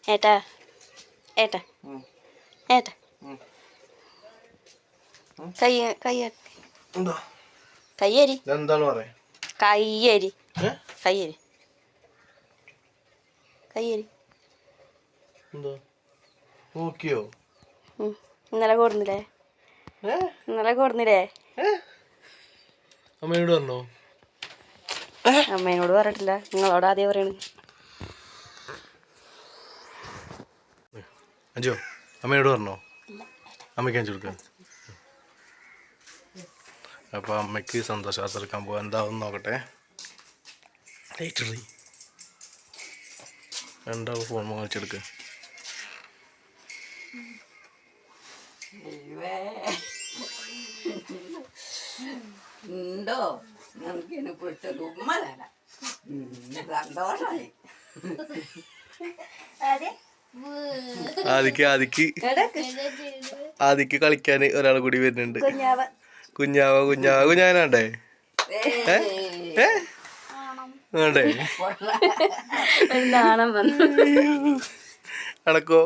ഏട്ടാ ഏട്ടാ ഏട്ടാ കയ്യരി എന്താണ് പറയാ കയ്യരി കയ്യരി കയ്യരി നോക്കിയോ ഇന്നലെ കൊടുന്നില്ലേ അമ്മയോട് പറഞ്ഞോ അമ്മേനോട് പറഞ്ഞിട്ടില്ല നിങ്ങളോട് ആദ്യം പറയണ അഞ്ചോ അമ്മയോട് പറഞ്ഞോ അമ്മയ്ക്ക് അഞ്ചു കൊടുക്കാൻ അപ്പോൾ അമ്മയ്ക്ക് സന്തോഷവാർത്ത എടുക്കാൻ പോകാൻ എന്താവും നോക്കട്ടെ ലൈറ്ററി രണ്ടാൾ ഫോൺ വാങ്ങിച്ചെടുക്കുക ഉണ്ടോ നമുക്കിന് പൊട്ടൊരു ഉമ്മ തരാം സന്തോഷമായി ആദിക്ക് കളിക്കാൻ ഒരാൾ കൂടി വരുന്നുണ്ട് കുഞ്ഞാവനാണ്ടേ വേണ്ടേ അടക്കോ